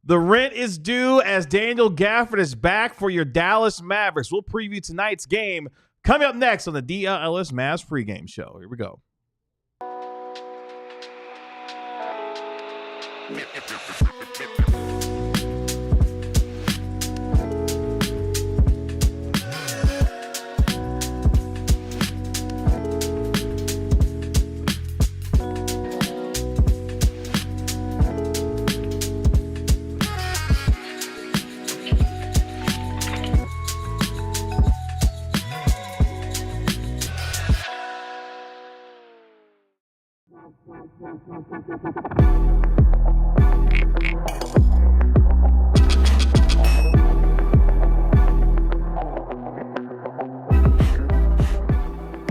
The rent is due as Daniel Gafford is back for your Dallas Mavericks. We'll preview tonight's game coming up next on the DLLS Mavs pregame show. Here we go.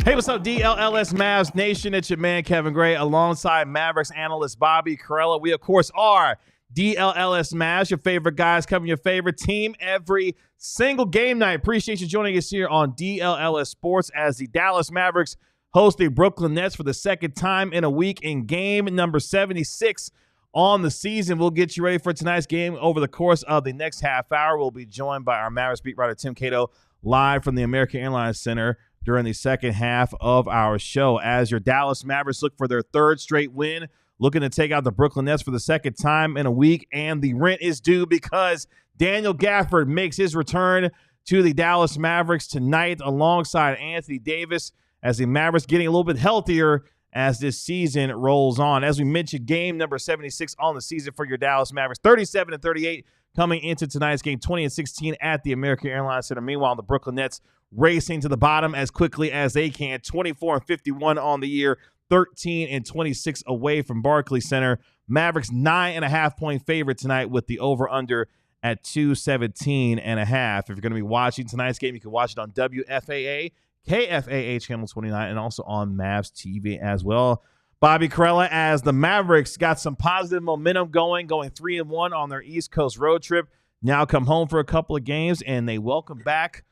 Hey, what's up, DLLS Mavs Nation? It's your man, Kevin Gray, alongside Mavericks analyst Bobby Carella. We, of course, are DLLS Mavs, your favorite guys covering your favorite team every single game night. Appreciate you joining us here on DLLS Sports as the Dallas Mavericks host the Brooklyn Nets for the second time in a week in game number 76 on the season. We'll get you ready for tonight's game over the course of the next half hour. We'll be joined by our Mavericks beat writer, Tim Cato, live from the American Airlines Center during the second half of our show as your Dallas Mavericks look for their third straight win, looking to take out the Brooklyn Nets for the second time in a week, and the rent is due because Daniel Gafford makes his return to the Dallas Mavericks tonight alongside Anthony Davis as the Mavericks getting a little bit healthier as this season rolls on. As we mentioned, game number 76 on the season for your Dallas Mavericks, 37-38 coming into tonight's game, 20-16 at the American Airlines Center. Meanwhile, the Brooklyn Nets racing to the bottom as quickly as they can, 24-51 on the year, 13-26 away from Barclays Center. Mavericks 9.5-point favorite tonight with the over-under at 217.5. If you're going to be watching tonight's game, you can watch it on WFAA, KFAH Channel 29, and also on Mavs TV as well. Bobby Carella, as the Mavericks got some positive momentum going 3-1 on their East Coast road trip, now come home for a couple of games, and they welcome back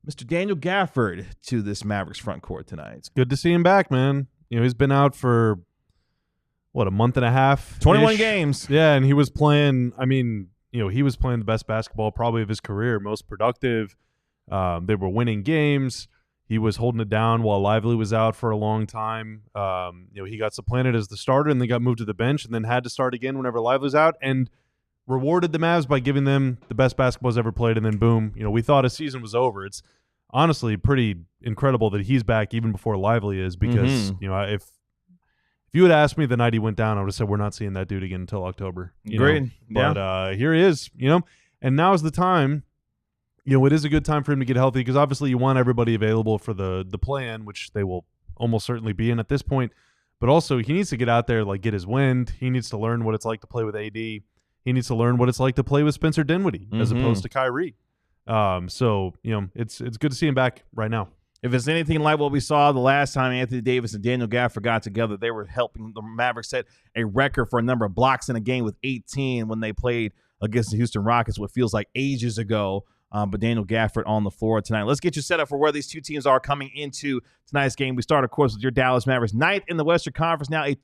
Mr. Daniel Gafford to this Mavericks front court tonight. It's good to see him back, man. You know, he's been out for, a month and a half? 21 games. Yeah, and he was playing, he was playing the best basketball probably of his career, most productive. They were winning games. He was holding it down while Lively was out for a long time. He got supplanted as the starter and then got moved to the bench and then had to start again whenever Lively was out and rewarded the Mavs by giving them the best basketball he's ever played. And then boom, we thought his season was over. It's honestly pretty incredible that he's back even before Lively is because, if you had asked me the night he went down, I would have said we're not seeing that dude again until October. Agreed. But here he is, and now is the time. It is a good time for him to get healthy because obviously you want everybody available for the play-in, which they will almost certainly be in at this point. But also he needs to get out there, get his wind. He needs to learn what it's like to play with AD. He needs to learn what it's like to play with Spencer Dinwiddie as opposed to Kyrie. So it's good to see him back right now. If it's anything like what we saw the last time Anthony Davis and Daniel Gafford got together, they were helping the Mavericks set a record for a number of blocks in a game with 18 when they played against the Houston Rockets, what feels like ages ago. But Daniel Gafford on the floor tonight. Let's get you set up for where these two teams are coming into tonight's game. We start, of course, with your Dallas Mavericks. Ninth in the Western Conference now, a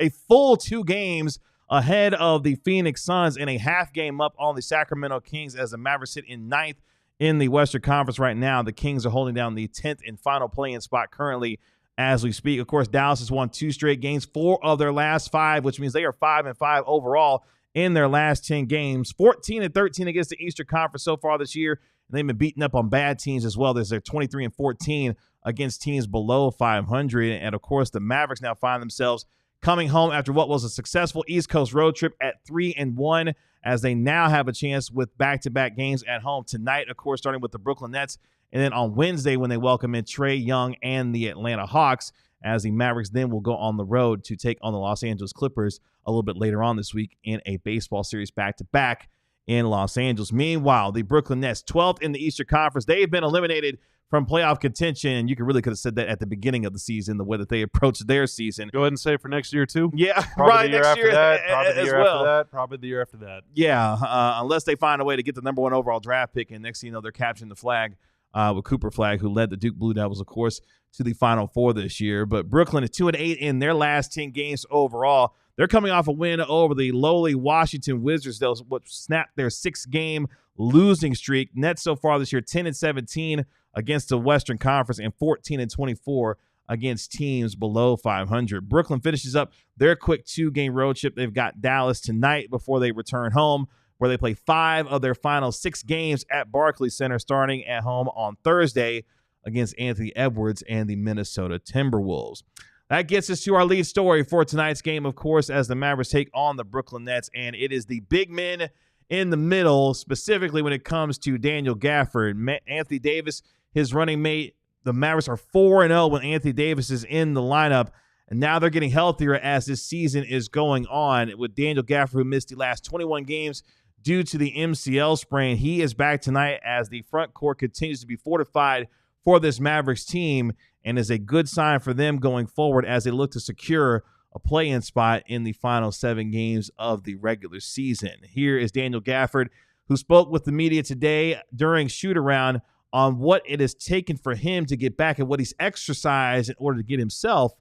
full 2 games ahead of the Phoenix Suns and a half game up on the Sacramento Kings as the Mavericks sit in ninth in the Western Conference right now. The Kings are holding down the 10th and final play-in spot currently as we speak. Of course, Dallas has won 2 straight games, 4 of their last 5, which means they are 5-5 overall in their last 10 games, 14-13 against the Eastern Conference so far this year. And they've been beaten up on bad teams as well. They're 23-14 against teams below 500. And, of course, the Mavericks now find themselves coming home after what was a successful East Coast road trip at 3-1 as they now have a chance with back-to-back games at home tonight, of course, starting with the Brooklyn Nets. And then on Wednesday when they welcome in Trae Young and the Atlanta Hawks, as the Mavericks then will go on the road to take on the Los Angeles Clippers a little bit later on this week in a baseball series back-to-back in Los Angeles. Meanwhile, the Brooklyn Nets, 12th in the Eastern Conference, they've been eliminated from playoff contention, and you could have said that at the beginning of the season, the way that they approached their season. Go ahead and say for next year, too? Yeah, probably right, next year probably the year well. after that, probably the year after that. Yeah, unless they find a way to get the number 1 overall draft pick, and next thing you know, they're capturing the flag with Cooper Flag, who led the Duke Blue Devils, of course, to the Final Four this year. But Brooklyn is 2-8 in their last 10 games overall. They're coming off a win over the lowly Washington Wizards. They'll snap their 6-game losing streak. Nets so far this year 10-17 against the Western Conference and 14-24 against teams below 500. Brooklyn finishes up their quick 2-game road trip. They've got Dallas tonight before they return home, where they play 5 of their final 6 games at Barclays Center, starting at home on Thursday against Anthony Edwards and the Minnesota Timberwolves. That gets us to our lead story for tonight's game, of course, as the Mavericks take on the Brooklyn Nets, and it is the big men in the middle, specifically when it comes to Daniel Gafford. Anthony Davis, his running mate. The Mavericks are 4-0 when Anthony Davis is in the lineup, and now they're getting healthier as this season is going on. With Daniel Gafford, who missed the last 21 games due to the MCL sprain, he is back tonight as the front court continues to be fortified for this Mavericks team, and is a good sign for them going forward as they look to secure a play-in spot in the final 7 games of the regular season. Here is Daniel Gafford, who spoke with the media today during shoot-around on what it has taken for him to get back and what he's exercised in order to get himself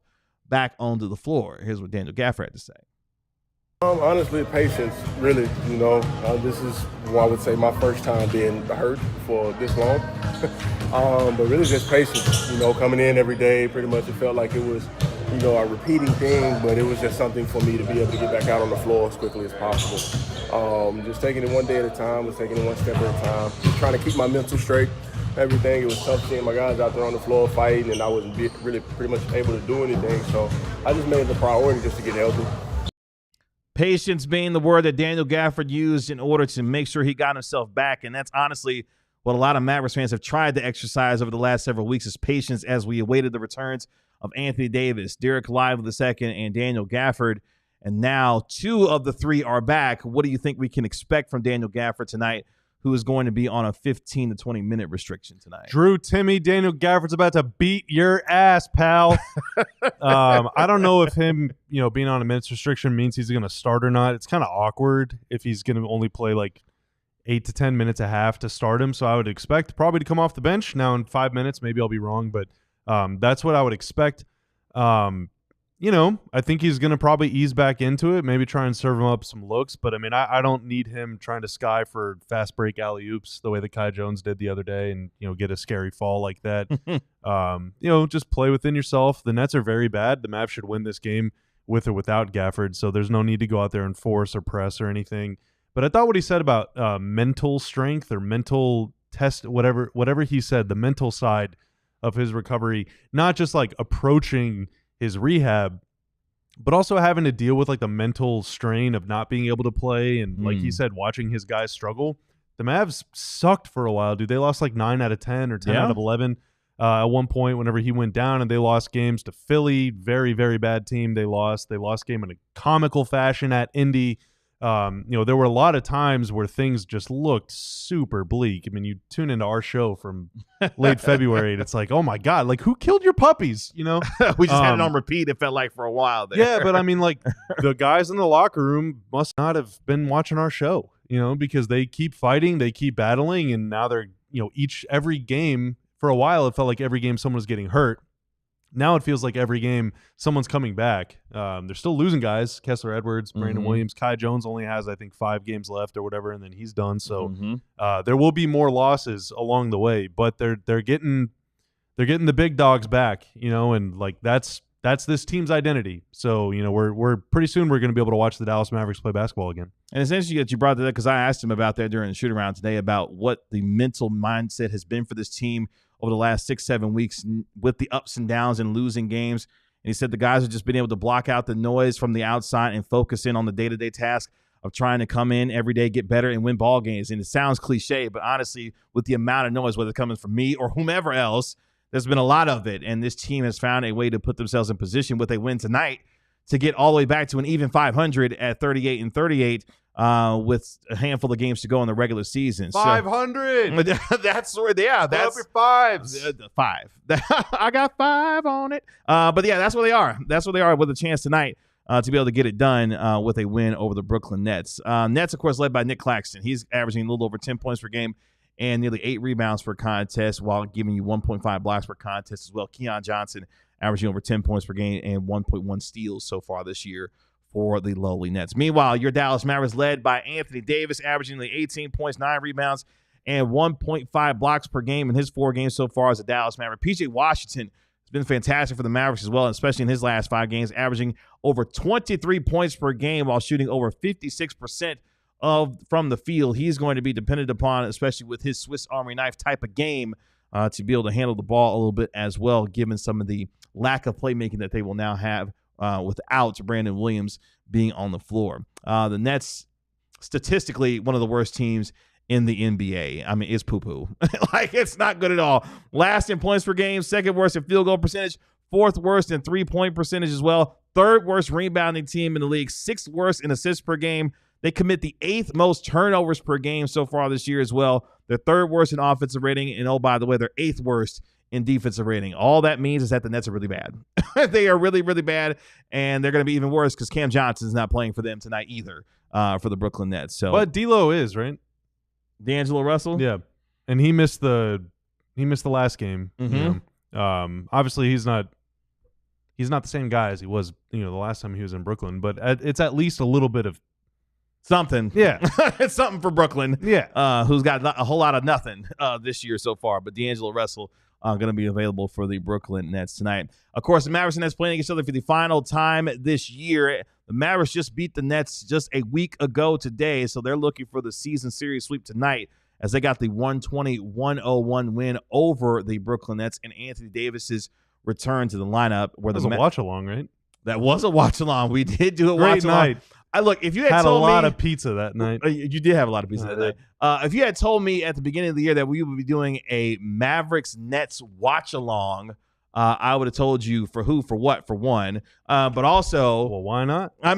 back onto the floor. Here's what Daniel Gafford had to say. Honestly, patience, really. This is what I would say my first time being hurt for this long. But really just patience, coming in every day. Pretty much it felt like it was, a repeating thing, but it was just something for me to be able to get back out on the floor as quickly as possible. Just taking it one day at a time, was taking it one step at a time, just trying to keep my mental straight. Everything. It was tough seeing my guys out there on the floor fighting, and I wasn't really pretty much able to do anything. So I just made it a priority just to get healthy. Patience being the word that Daniel Gafford used in order to make sure he got himself back, and that's honestly what a lot of Mavericks fans have tried to exercise over the last several weeks, is patience as we awaited the returns of Anthony Davis, Dereck Lively II, and Daniel Gafford. And now 2 of the 3 are back. What do you think we can expect from Daniel Gafford tonight, who is going to be on a 15 to 20-minute restriction tonight? Drew, Timmy, Daniel Gafford's about to beat your ass, pal. I don't know if him, being on a minutes restriction means he's going to start or not. It's kind of awkward if he's going to only play like 8 to 10 minutes a half to start him. So I would expect probably to come off the bench now in 5 minutes. Maybe I'll be wrong, but that's what I would expect. I think he's going to probably ease back into it, maybe try and serve him up some looks. But, I don't need him trying to sky for fast break alley-oops the way that Kai Jones did the other day and, get a scary fall like that. Just play within yourself. The Nets are very bad. The Mavs should win this game with or without Gafford, so there's no need to go out there and force or press or anything. But I thought what he said about mental strength or mental test, whatever he said, the mental side of his recovery, not just like approaching his rehab, but also having to deal with like the mental strain of not being able to play. And like he said, watching his guys struggle. The Mavs sucked for a while, dude. They lost like 9 out of 10 or 10 out of 11 at one point whenever he went down, and they lost games to Philly. Very, very bad team. They lost game in a comical fashion at Indy. There were a lot of times where things just looked super bleak. You tune into our show from late February, and it's like, oh my God, like who killed your puppies? We just had it on repeat. It felt like for a while there. Yeah, but the guys in the locker room must not have been watching our show, because they keep fighting, they keep battling, and now they're, every game for a while, it felt like every game someone was getting hurt. Now it feels like every game someone's coming back. They're still losing guys. Kessler Edwards, Brandon Williams, Kai Jones only has, I think, 5 games left or whatever, and then he's done. So there will be more losses along the way, but they're getting the big dogs back, and like that's this team's identity. So we're pretty soon we're going to be able to watch the Dallas Mavericks play basketball again. And it's interesting that you brought that up because I asked him about that during the shoot around today about what the mental mindset has been for this team over the last 6-7 weeks with the ups and downs and losing games. And he said the guys have just been able to block out the noise from the outside and focus in on the day-to-day task of trying to come in every day, get better, and win ball games. And it sounds cliche, but honestly, with the amount of noise, whether it's coming from me or whomever else, there's been a lot of it. And this team has found a way to put themselves in position with a win tonight to get all the way back to an even 500 at 38-38 with a handful of games to go in the regular season. 500. So, that's where they are. That's your fives. 5. I got 5 on it. But yeah, that's where they are. That's where they are with a chance tonight to be able to get it done with a win over the Brooklyn Nets. Nets, of course, led by Nick Claxton. He's averaging a little over 10 points per game and nearly 8 rebounds per contest while giving you 1.5 blocks per contest as well. Keon Johnson averaging over 10 points per game and 1.1 steals so far this year for the lowly Nets. Meanwhile, your Dallas Mavericks led by Anthony Davis, averaging nearly 18 points, 9 rebounds, and 1.5 blocks per game in his 4 games so far as a Dallas Maverick. PJ Washington has been fantastic for the Mavericks as well, especially in his last 5 games, averaging over 23 points per game while shooting over 56% from the field. He's going to be dependent upon, especially with his Swiss Army knife type of game, to be able to handle the ball a little bit as well, given some of the lack of playmaking that they will now have without Brandon Williams being on the floor. The Nets, statistically, one of the worst teams in the NBA. I mean, it's poo-poo. Like, it's not good at all. Last in points per game, second worst in field goal percentage, 4th worst in three-point percentage as well, 3rd worst rebounding team in the league, 6th worst in assists per game. They commit the 8th most turnovers per game so far this year as well. They're 3rd worst in offensive rating, and oh, by the way, they're 8th worst in defensive rating. All that means is that the Nets are really bad. They are really, really bad, and they're going to be even worse because Cam Johnson's not playing for them tonight either for the Brooklyn Nets. So, but D'Lo is, right? D'Angelo Russell? Yeah, and he missed the last game. Mm-hmm. You know? Obviously, he's not the same guy as he was, the last time he was in Brooklyn. But it's at least a little bit of something. Yeah. It's something for Brooklyn. Yeah. Who's got a whole lot of nothing this year so far. But D'Angelo Russell going to be available for the Brooklyn Nets tonight. Of course, the Mavericks and Nets playing against each other for the final time this year. The Mavericks just beat the Nets just a week ago today, so they're looking for the season series sweep tonight as they got the 120-101 win over the Brooklyn Nets and Anthony Davis's return to the lineup. Where that was a watch-along, right? That was a watch-along. We did do a Great watch-along. night. Look, if you had told a lot of pizza that night. You did have a lot of pizza that night. If you had told me at the beginning of the year that we would be doing a Mavericks-Nets watch-along, I would have told you for what, for one. But also, well, why not? I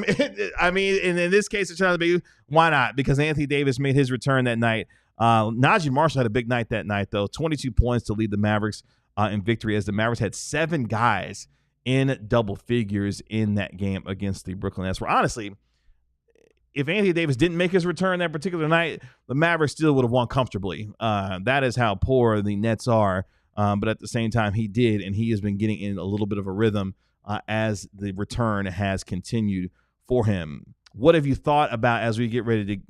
mean, in this case, it's trying to be why not? Because Anthony Davis made his return that night. Najee Marshall had a big night that night, though. 22 points to lead the Mavericks in victory, as the Mavericks had 7 guys in double figures in that game against the Brooklyn Nets. Where honestly, if Anthony Davis didn't make his return that particular night, the Mavericks still would have won comfortably. That is how poor the Nets are. But at the same time, he did, and he has been getting in a little bit of a rhythm as the return has continued for him. What have you thought about, as we get ready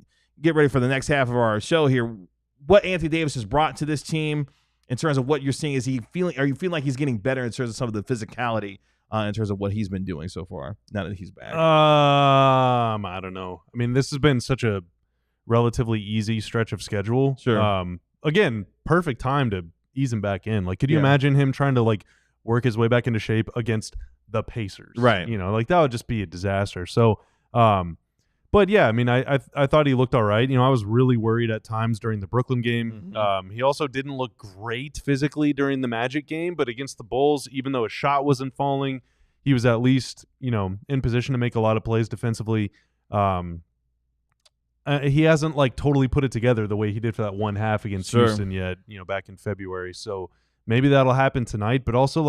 for the next half of our show here, what Anthony Davis has brought to this team in terms of what you're seeing? Are you feeling like he's getting better in terms of some of the physicality in terms of what he's been doing so far now that he's back? I don't know. I mean, this has been such a relatively easy stretch of schedule. Sure. Again, perfect time to ease him back in. Like, could you imagine him trying to work his way back into shape against the Pacers? Right. That would just be a disaster. So, but yeah, I mean, I thought he looked all right. I was really worried at times during the Brooklyn game. Mm-hmm. He also didn't look great physically during the Magic game, but against the Bulls, even though his shot wasn't falling, he was at least, in position to make a lot of plays defensively. He hasn't totally put it together the way he did for that one half against Houston yet, back in February. So maybe that'll happen tonight, but also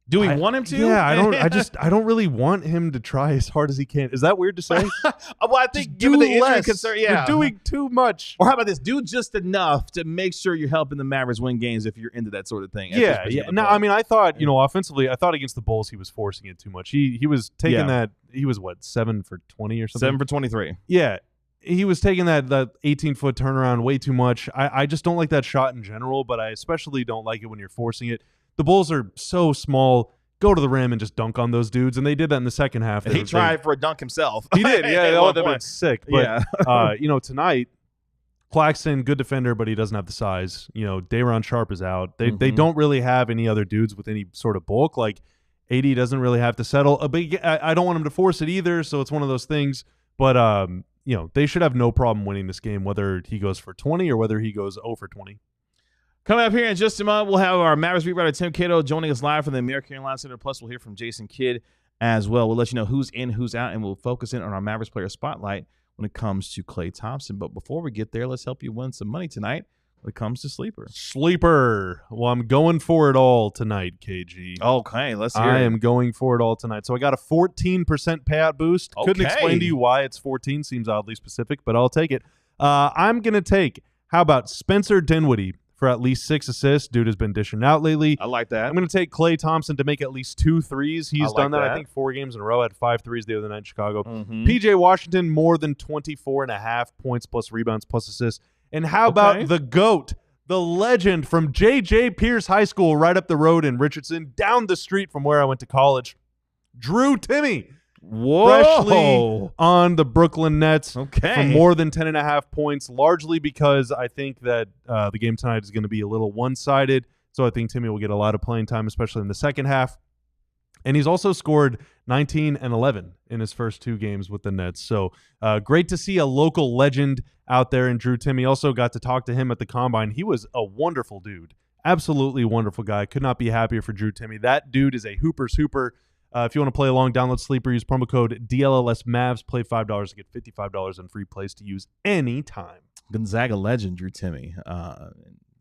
do we want him to? Yeah, I don't really want him to try as hard as he can. Is that weird to say? Well, I think given the injury concern, you're doing too much. Or how about this? Do just enough to make sure you're helping the Mavericks win games if you're into that sort of thing. Yeah. No, I mean, I thought, offensively, I thought against the Bulls he was forcing it too much. He was taking that. He was 7 for 20 or something. 7 for 23. Yeah. He was taking that 18-foot turnaround way too much. I just don't like that shot in general, but I especially don't like it when you're forcing it. The Bulls are so small. Go to the rim and just dunk on those dudes, and they did that in the second half. He tried for a dunk himself. He did, yeah. That would have been sick. But, tonight, Claxton, good defender, but he doesn't have the size. Day'Ron Sharpe is out. They don't really have any other dudes with any sort of bulk. AD doesn't really have to settle. I don't want him to force it either, so it's one of those things. But, they should have no problem winning this game, whether he goes for 20 or whether he goes 0 for 20. Coming up here in just a moment, we'll have our Mavericks beat writer Tim Cato joining us live from the American Airlines Center. Plus, we'll hear from Jason Kidd as well. We'll let you know who's in, who's out, and we'll focus in on our Mavericks player spotlight when it comes to Klay Thompson. But before we get there, let's help you win some money tonight when it comes to Sleeper. Well, I'm going for it all tonight, KG. Okay, let's hear it. I am going for it all tonight. So I got a 14% payout boost. Okay. Couldn't explain to you why it's 14. Seems oddly specific, but I'll take it. I'm going to take, how about Spencer Dinwiddie for at least 6 assists. Dude has been dishing out lately. I like that. I'm going to take Klay Thompson to make at least 2 threes. He's like done that, that. I think, 4 games in a row. Had 5 threes the other night in Chicago. Mhm. PJ Washington, more than 24.5 points plus rebounds plus assists. And how about the GOAT, the legend from J.J. Pierce High School right up the road in Richardson, down the street from where I went to college, Drew Timme. Whoa. Freshly on the Brooklyn Nets for Okay. more than 10.5 points, largely because I think that the game tonight is going to be a little one-sided. So I think Timme will get a lot of playing time, especially in the second half. And he's also scored 19 and 11 in his first 2 games with the Nets. So great to see a local legend out there in Drew Timme. Also got to talk to him at the Combine. He was a wonderful dude. Absolutely wonderful guy. Could not be happier for Drew Timme. That dude is a hooper's hooper. If you want to play along, download Sleeper, use promo code DLLS Mavs, play $5 to get $55 in free plays to use anytime. Gonzaga legend Drew Timme.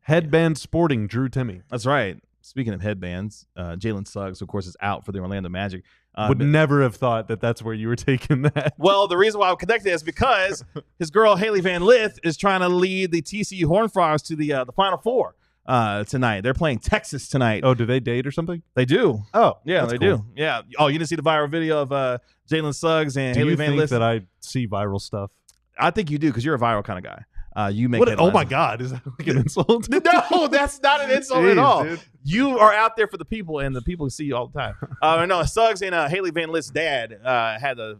Headband sporting Drew Timme. That's right. Speaking of headbands, Jalen Suggs, of course, is out for the Orlando Magic. Would never have thought that that's where you were taking that. Well, the reason why I'm connected is because his girl Haley Van Lith is trying to lead the TCU Horned Frogs to the Final Four tonight. They're playing Texas tonight. Oh, do they date or something? They do. Oh, Yeah, they cool. do. Yeah. Oh, you didn't see the viral video of Jalen Suggs and Do Haley you Van think Lith? that I see viral stuff? I think you do because you're a viral kind of guy. You make What? headlines. Oh my God, is that like an insult? No, that's not an insult at Jeez, all. dude. You are out there for the people, and the people see you all the time. No, Suggs and Haley Van Lith's dad had a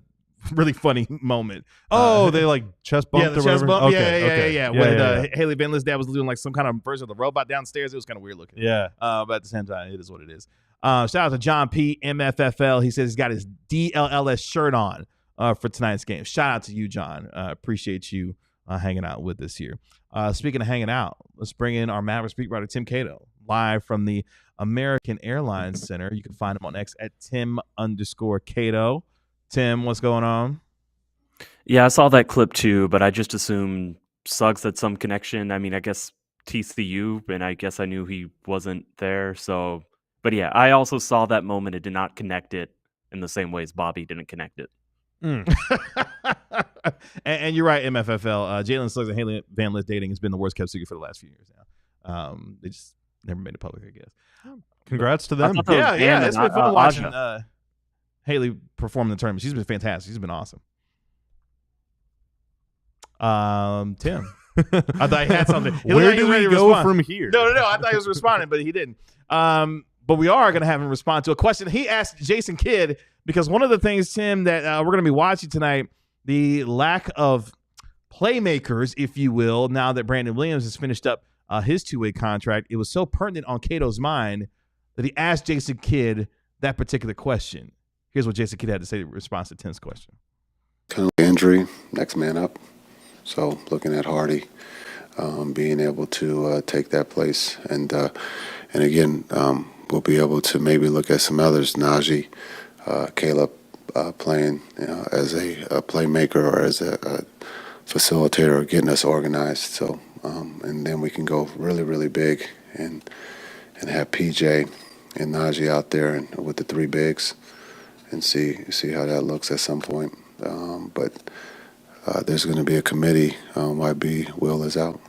really funny moment. Oh, they like chest bumped Yeah, the or chest whatever? bump. Okay, Yeah. okay. When Haley Van Lith's dad was doing like some kind of version of the robot downstairs, it was kind of weird looking. Yeah. But at the same time, it is what it is. Shout out to John P. MFFL. He says he's got his DLLS shirt on for tonight's game. Shout out to you, John. Appreciate you hanging out with us here. Speaking of hanging out, let's bring in our Mavericks beat writer, Tim Cato, live from the American Airlines Center. You can find him on X at Tim_Cato. Tim, what's going on? Yeah, I saw that clip too, but I just assumed Suggs had some connection. I mean, I guess TCU, and I guess I knew he wasn't there. So, but yeah, I also saw that moment. It did not connect it in the same way as Bobby didn't connect it. and you're right, MFFL. Jalen Suggs and Haley Van Lith dating has been the worst kept secret for the last few years now. They just never made it public, I guess. Congrats to them. thought that was Yeah, Dan it's and been fun watching Aja. Haley perform in the tournament. She's been fantastic. She's been awesome. Tim, I thought he had something. He looked Where like he do was ready we to go respond. from here? No. I thought he was responding, but he didn't. But we are going to have him respond to a question he asked Jason Kidd, because one of the things, Tim, that we're going to be watching tonight, the lack of playmakers, if you will, now that Brandon Williams has finished up his two-way contract, it was so pertinent on Cato's mind that he asked Jason Kidd that particular question. Here's what Jason Kidd had to say in response to Tim's question. Kind of injury, next man up. So looking at Hardy, being able to take that place, and again, we'll be able to maybe look at some others, Najee, Caleb, playing as a playmaker or as a facilitator, getting us organized. So and then we can go really, really big and have PJ and Najee out there and with the 3 bigs and see how that looks at some point. But there's going to be a committee why Will is out.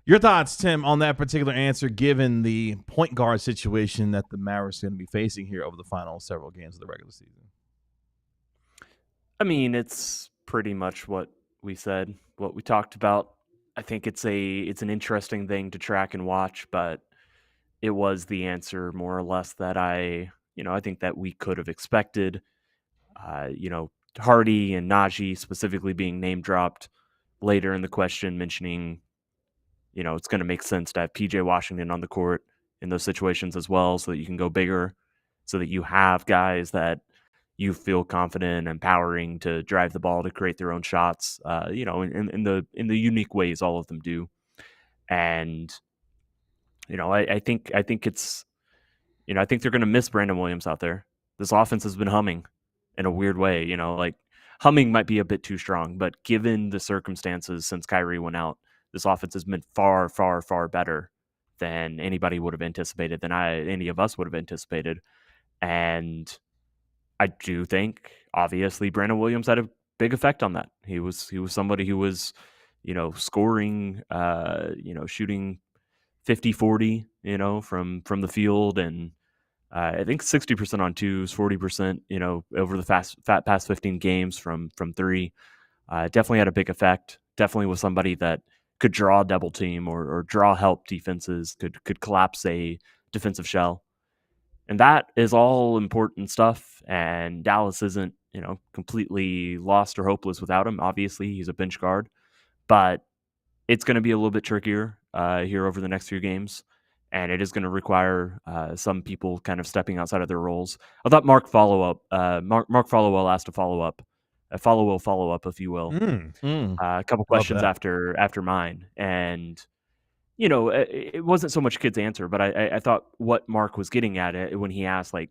Your thoughts, Tim, on that particular answer, given the point guard situation that the Mavericks are going to be facing here over the final several games of the regular season? I mean, it's pretty much what we said, what we talked about. I think it's an interesting thing to track and watch, but it was the answer more or less that I think that we could have expected. Hardy and Najee specifically being name dropped later in the question, mentioning, it's going to make sense to have PJ Washington on the court in those situations as well, so that you can go bigger, so that you have guys that you feel confident and empowering to drive the ball, to create their own shots, in the unique ways all of them do. And, I think it's, I think they're going to miss Brandon Williams out there. This offense has been humming in a weird way, like humming might be a bit too strong, but given the circumstances since Kyrie went out, this offense has been far, far, far better than anybody would have anticipated, than any of us would have anticipated. And I do think, obviously, Brandon Williams had a big effect on that. He was somebody who was, scoring, shooting 50-40, from the field, and I think 60% on twos, 40%, over the past 15 games from three. Definitely had a big effect. Definitely was somebody that could draw a double team or draw help defenses, could collapse a defensive shell. And that is all important stuff. And Dallas isn't, completely lost or hopeless without him. Obviously, he's a bench guard, but it's going to be a little bit trickier here over the next few games. And it is going to require some people kind of stepping outside of their roles. I thought Mark Followell asked a follow-up, if you will. A couple questions after mine. And, it wasn't so much Kid's answer, but I thought what Mark was getting at it when he asked, like,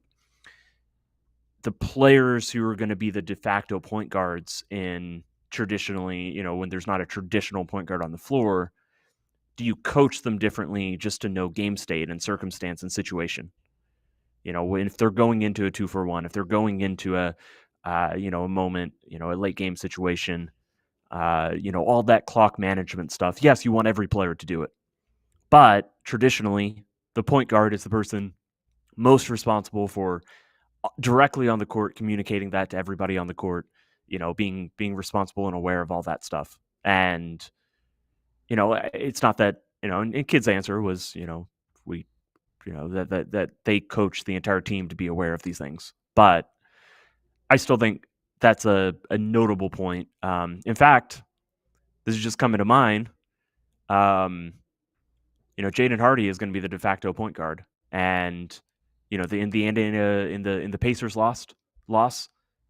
the players who are going to be the de facto point guards in traditionally, when there's not a traditional point guard on the floor, do you coach them differently just to know game state and circumstance and situation? If they're going into a 2-for-1, if they're going into a moment, a late game situation, all that clock management stuff. Yes, you want every player to do it, but traditionally, the point guard is the person most responsible for directly on the court communicating that to everybody on the court. Being responsible and aware of all that stuff. And it's not that, and Kid's answer was, that they coach the entire team to be aware of these things. But I still think that's a notable point. In fact, this is just coming to mind. Jaden Hardy is going to be the de facto point guard, and in the Pacers loss,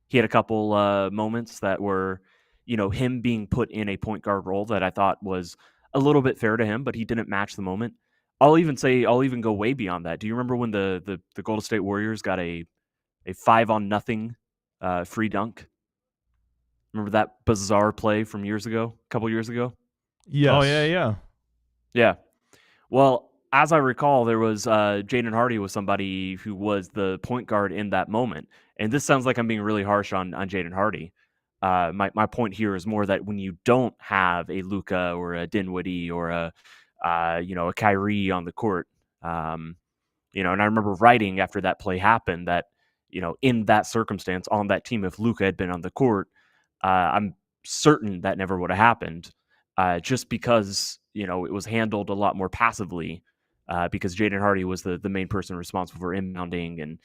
he had a couple moments that were, him being put in a point guard role that I thought was a little bit fair to him, but he didn't match the moment. I'll even go way beyond that. Do you remember when the Golden State Warriors got a 5-on-0 free dunk? Remember that bizarre play from a couple years ago? Yes. Oh, yeah. Yeah. Well, as I recall, there was Jaden Hardy was somebody who was the point guard in that moment. And this sounds like I'm being really harsh on Jaden Hardy. My point here is more that when you don't have a Luka or a Dinwiddie or a Kyrie on the court, and I remember writing after that play happened that, in that circumstance on that team, if Luka had been on the court, I'm certain that never would have happened, just because, it was handled a lot more passively, because Jaden Hardy was the main person responsible for inbounding, and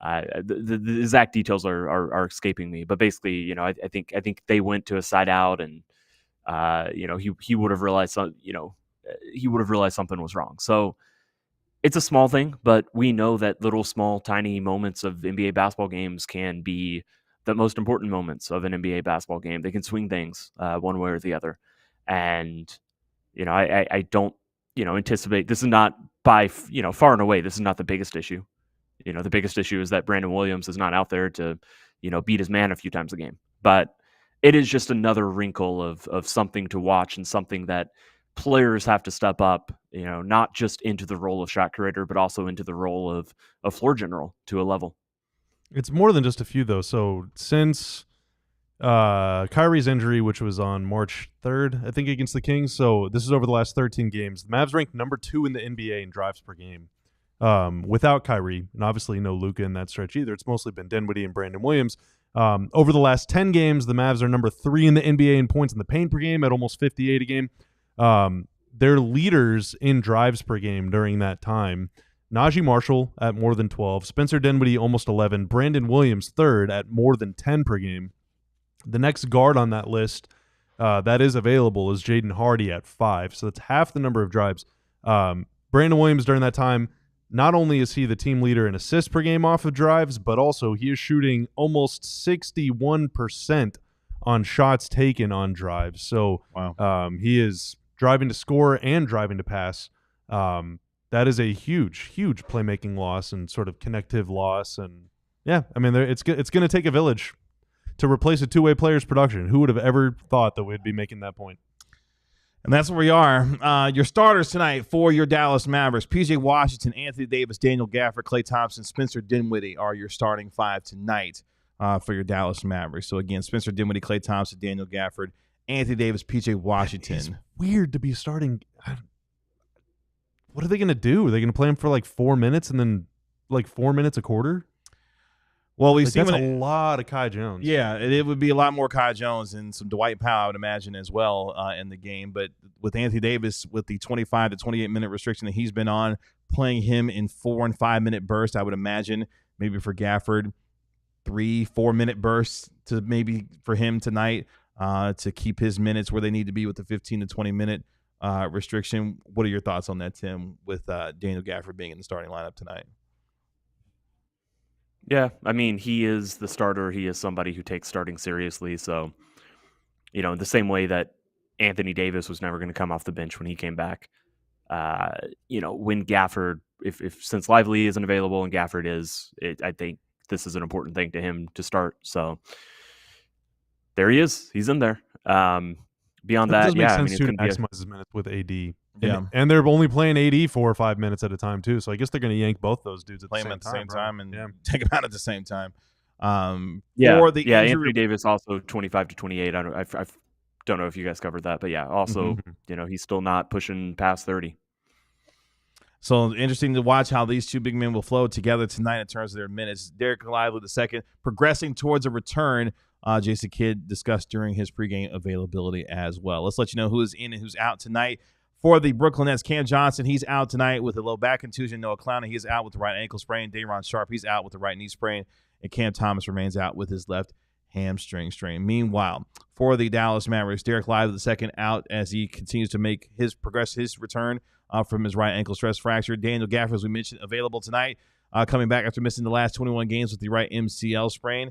the exact details are escaping me. But basically, I think they went to a side out, and he would have realized something was wrong. So it's a small thing, but we know that little small tiny moments of NBA basketball games can be the most important moments of an NBA basketball game. They can swing things one way or the other. And I don't anticipate, this is not by far and away, this is not the biggest issue. The biggest issue is that Brandon Williams is not out there to beat his man a few times a game. But it is just another wrinkle of something to watch, and something that players have to step up, not just into the role of shot creator, but also into the role of floor general to a level. It's more than just a few, though. So since Kyrie's injury, which was on March 3rd, I think, against the Kings, so this is over the last 13 games, the Mavs ranked number 2 in the NBA in drives per game. Without Kyrie, and obviously no Luka in that stretch either. It's mostly been Dinwiddie and Brandon Williams. Over the last 10 games, the Mavs are number 3 in the NBA in points in the paint per game at almost 58 a game. They're leaders in drives per game during that time. Najee Marshall at more than 12, Spencer Dinwiddie almost 11, Brandon Williams third at more than 10 per game. The next guard on that list that is available is Jaden Hardy at 5, so that's half the number of drives. Brandon Williams during that time, not only is he the team leader in assists per game off of drives, but also he is shooting almost 61% on shots taken on drives. So wow. He is driving to score and driving to pass. That is a huge playmaking loss and sort of connective loss. And yeah, I mean, it's going to take a village to replace a two-way player's production. Who would have ever thought that we'd be making that point? And that's where we are. Your starters tonight for your Dallas Mavericks: P.J. Washington, Anthony Davis, Daniel Gafford, Klay Thompson, Spencer Dinwiddie are your starting 5 tonight for your Dallas Mavericks. So again, Spencer Dinwiddie, Klay Thompson, Daniel Gafford, Anthony Davis, PJ Washington. It's weird to be starting. What are they going to do? Are they going to play him for like 4 minutes and then like 4 minutes a quarter? Well, we've seen that's a lot of Kai Jones. Yeah, it would be a lot more Kai Jones and some Dwight Powell, I would imagine, as well in the game. But with Anthony Davis, with the 25 to 28-minute restriction that he's been on, playing him in 4 and 5 minute bursts, I would imagine maybe for Gafford, 3-4 minute bursts to maybe for him tonight to keep his minutes where they need to be with the 15 to 20 minute restriction. What are your thoughts on that, Tim, with Daniel Gafford being in the starting lineup tonight? Yeah, I mean, he is the starter. He is somebody who takes starting seriously. So, in the same way that Anthony Davis was never going to come off the bench when he came back, when Gafford, if since Lively isn't available and Gafford is, I think this is an important thing to him to start. So there he is. He's in there. Beyond that, does make sense it's too going to to be maximize his minutes with AD. Yeah. And they're only playing AD 4 or 5 minutes at a time too. So I guess they're going to yank both those dudes at Play the them same at the same time right? and take them out at the same time. Anthony Davis also 25 to 28. I don't know if you guys covered that, but also, he's still not pushing past 30. So interesting to watch how these two big men will flow together tonight in terms of their minutes. Dereck Lively II progressing towards a return. Jason Kidd discussed during his pregame availability as well. Let's let you know who is in and who's out tonight. For the Brooklyn Nets, Cam Johnson, he's out tonight with a low back contusion. Noah Clowney, he is out with the right ankle sprain. Day'Ron Sharpe, he's out with the right knee sprain. And Cam Thomas remains out with his left hamstring strain. Meanwhile, for the Dallas Mavericks, Dereck Lively II out as he continues to make his return from his right ankle stress fracture. Daniel Gafford, as we mentioned, available tonight, coming back after missing the last 21 games with the right MCL sprain.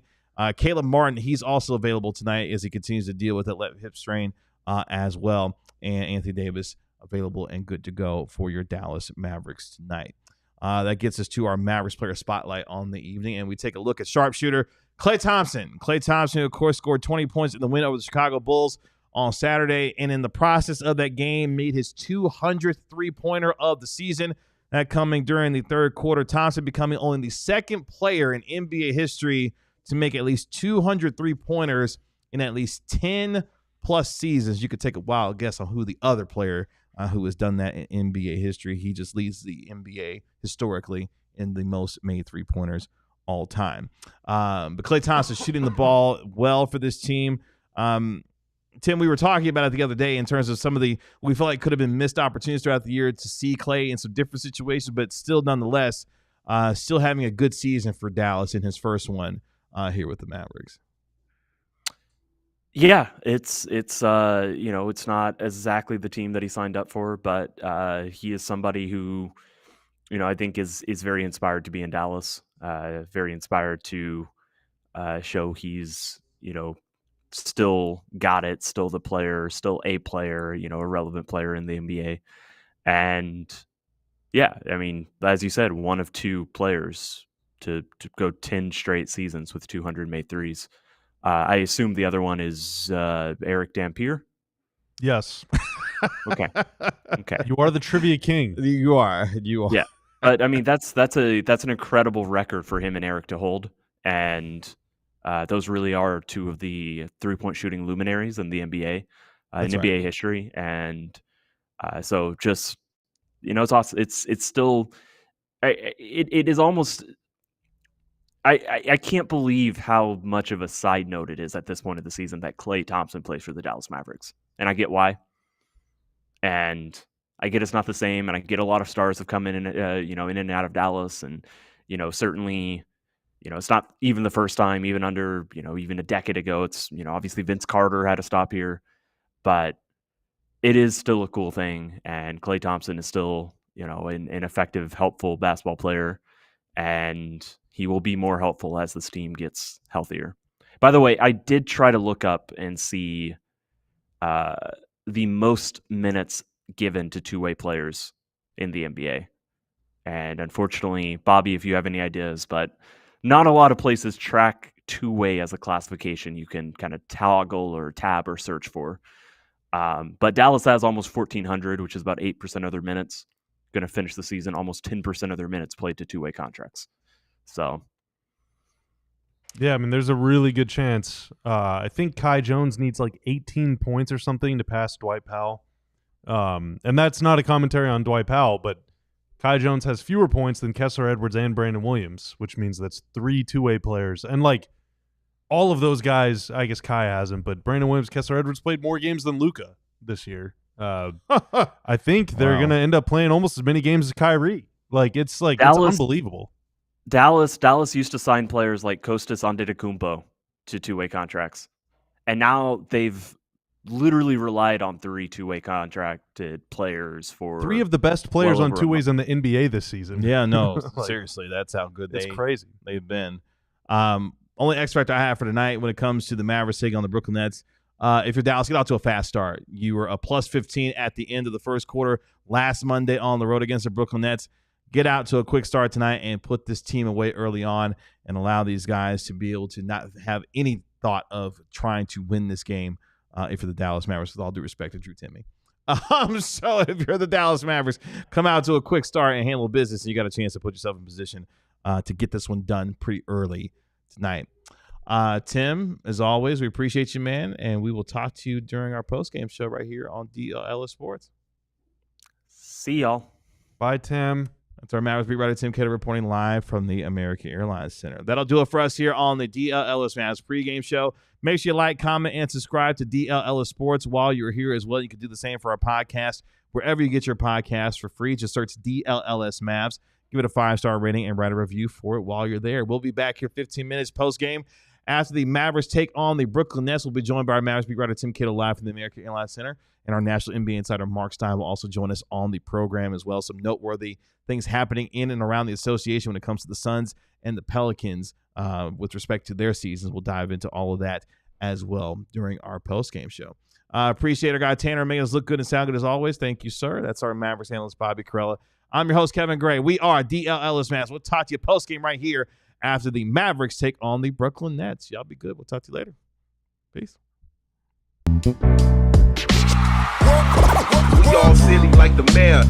Caleb Martin, he's also available tonight as he continues to deal with that left hip strain as well. And Anthony Davis available and good to go for your Dallas Mavericks tonight. That gets us to our Mavericks player spotlight on the evening, and we take a look at sharpshooter Klay Thompson. Klay Thompson, of course, scored 20 points in the win over the Chicago Bulls on Saturday, and in the process of that game, made his 200th three-pointer of the season. That coming during the third quarter. Thompson becoming only the second player in NBA history to make at least 200 three-pointers in at least 10-plus seasons. You could take a wild guess on who the other player who has done that in NBA history. He just leads the NBA historically in the most made three-pointers all time. But Klay Thompson shooting the ball well for this team. Tim, we were talking about it the other day in terms of some of we felt like could have been missed opportunities throughout the year to see Klay in some different situations, but still nonetheless, still having a good season for Dallas in his first one here with the Mavericks. Yeah, it's not exactly the team that he signed up for, but he is somebody who, I think is very inspired to be in Dallas, very inspired to show he's, still got it, still the player, still a player, a relevant player in the NBA. And yeah, I mean, as you said, one of two players to go 10 straight seasons with 200 made threes. I assume the other one is Eric Dampier. Yes. Okay. You are the trivia king. You are. Yeah. But I mean, that's an incredible record for him and Eric to hold. And those really are two of the 3-point shooting luminaries in the NBA, NBA history. And so just, it's awesome. It's still, it is almost, I can't believe how much of a side note it is at this point of the season that Klay Thompson plays for the Dallas Mavericks. And I get why. And I get it's not the same. And I get a lot of stars have come in and out of Dallas. And, certainly, it's not even the first time, even under, even a decade ago. It's, obviously Vince Carter had a stop here. But it is still a cool thing. And Klay Thompson is still, an effective, helpful basketball player. And he will be more helpful as this team gets healthier. By the way, I did try to look up and see the most minutes given to two-way players in the NBA. And unfortunately, Bobby, if you have any ideas, but not a lot of places track two-way as a classification you can kind of toggle or tab or search for. But Dallas has almost 1,400, which is about 8% of their minutes. Going to finish the season almost 10% of their minutes played to two-way contracts. So Yeah, I mean, there's a really good chance. I think Kai Jones needs like 18 points or something to pass Dwight Powell. And that's not a commentary on Dwight Powell, but Kai Jones has fewer points than Kessler Edwards and Brandon Williams, which means that's 3 two-way players. And like all of those guys, I guess Kai hasn't, but Brandon Williams, Kessler Edwards played more games than Luka this year. I think they're going to end up playing almost as many games as Kyrie. Like it's unbelievable. Dallas used to sign players like Kostas Antetokounmpo to two-way contracts. And now they've literally relied on 3 two-way contracted players for 3 of the best players on two ways in the NBA this season. Yeah, no, seriously, that's how good it's crazy. They've been. Only X factor I have for tonight when it comes to the Mavericks taking on the Brooklyn Nets. If you're Dallas, get out to a fast start. You were a plus 15 at the end of the first quarter last Monday on the road against the Brooklyn Nets. Get out to a quick start tonight and put this team away early on and allow these guys to be able to not have any thought of trying to win this game if you're the Dallas Mavericks, with all due respect to Drew Timme. So if you're the Dallas Mavericks, come out to a quick start and handle business, and you got a chance to put yourself in position to get this one done pretty early tonight. Tim, as always, we appreciate you, man, and we will talk to you during our post-game show right here on DLLS Sports. See y'all. Bye, Tim. That's our Mavericks beat writer Tim Kidder reporting live from the American Airlines Center. That'll do it for us here on the DLLS Mavs pregame show. Make sure you like, comment, and subscribe to DLLS Sports while you're here as well. You can do the same for our podcast wherever you get your podcasts for free. Just search DLLS Mavs. Give it a 5-star rating and write a review for it while you're there. We'll be back here 15 minutes post-game. After the Mavericks take on the Brooklyn Nets, we'll be joined by our Mavericks beat writer Tim Kidder live from the American Airlines Center. And our national NBA insider Mark Stein will also join us on the program as well. Some noteworthy things happening in and around the association when it comes to the Suns and the Pelicans with respect to their seasons. We'll dive into all of that as well during our post-game show. Appreciate our guy Tanner making us look good and sound good as always. Thank you, sir. That's our Mavericks analyst Bobby Carella. I'm your host, Kevin Gray. We are DLLS Mavs. We'll talk to you post-game right here after the Mavericks take on the Brooklyn Nets. Y'all be good. We'll talk to you later. Peace. We all silly like the mayor.